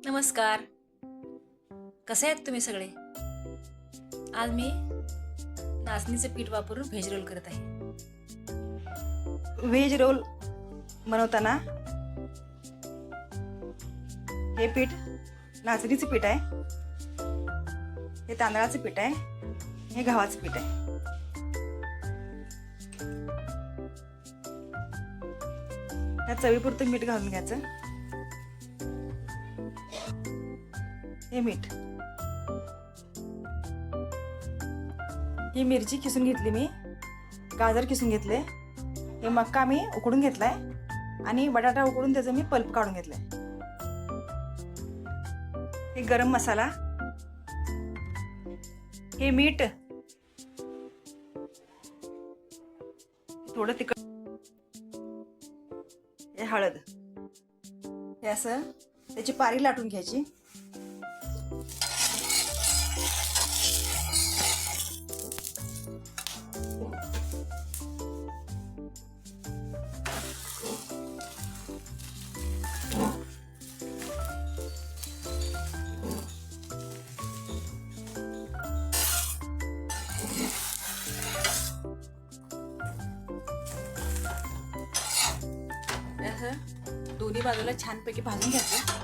नमस्कार. कसे आहेत तुम्ही सगळे? आज मी नाचणीचे पीठ वापरून व्हेज रोल करत आहे. व्हेज रोल बनवताना हे पीठ नाचणीचे पीठ आहे, हे तांदळाचे पीठ आहे, हे गव्हाचं पीठ आहे. या चवीपुरतं मीठ घालून घ्यायचं. हे मीठ, ही मिरची किसून घेतली मी, गाजर किसून घेतले, हे मक्का मी उकडून घेतलाय आणि बटाटा उकडून त्याचं मी पल्प काढून घेतलाय. हे गरम मसाला, हे मीठ, थोडं तिखट, हे हळद. हे असं त्याची पारी लाटून घ्यायची. असं दोन्ही बाजूला छानपैकी भाजून घ्यायचं.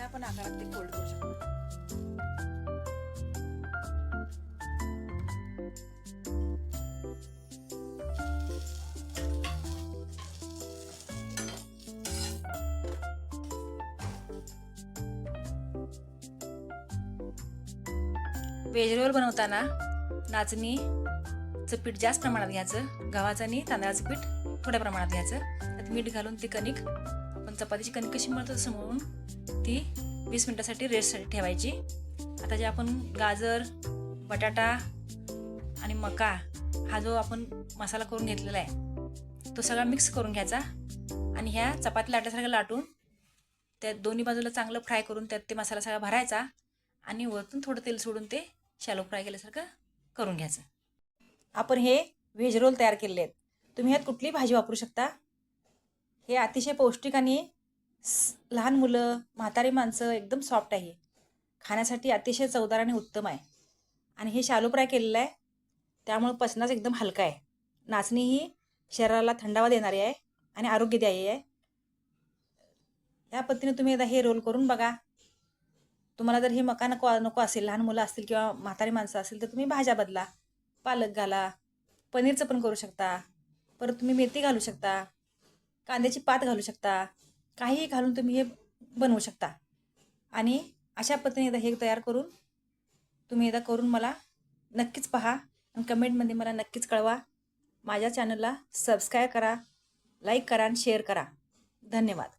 आपण आकारात ते फोल्ड करू शकतो. व्हेज रोल बनवताना नाचणीचं पीठ जास्त प्रमाणात घ्यायचं, गव्हाचं आणि तांदळाचं पीठ थोड्या प्रमाणात घ्यायचं. त्यात मीठ घालून ती कणिक, आपण चपातीची कणिक कशी मळतो तसं मळून ती 20 मिनिटासाठी रेस्टसाठी ठेवायची. आता जे आपण गाजर, बटाटा आणि मका हा जो आपण मसाला करून घेतलेला आहे तो सगळा मिक्स करून घ्यायचा आणि ह्या चपाती लाटासारखं लाटून त्या दोन्ही बाजूला चांगलं फ्राय करून त्यात ते मसाला सगळा भरायचा आणि वरतून थोडं तेल सोडून ते शॅलो फ्राय केल्यासारखं करून घ्यायचं. आपण हे व्हेज रोल तयार केलेले आहेत. तुम्ही ह्यात कुठलीही भाजी वापरू शकता. हे अतिशय पौष्टिक आणि लहान मुलं, म्हातारी माणसं एकदम सॉफ्ट आहे. खाण्यासाठी अतिशय चवदार आणि उत्तम आहे. आणि हे शॅलो फ्राय केलेलं आहे त्यामुळे पचनास एकदम हलका आहे. नाचणी ही शरीराला थंडावा देणारी आहे आणि आरोग्यदायी आहे. या पद्धतीने तुम्ही एकदा हे रोल करून बघा. तुम्हाला जर हे मका नको असेल, लहान मुलं असतील किंवा म्हातारी माणसं असेल तर तुम्ही भाज्या बदला, पालक घाला, पनीरचं पण करू शकता. परत तुम्ही मेथी घालू शकता, कांद्याची पात घालू शकता, काहीही घालून तुम्ही हे बनवू शकता. आणि अशा पद्धतीने एकदा हे तयार करून तुम्ही एकदा करून मला नक्कीच पहा आणि कमेंटमध्ये मला नक्कीच कळवा. माझ्या चॅनलला सबस्क्राईब करा, लाईक करा आणि शेअर करा. धन्यवाद.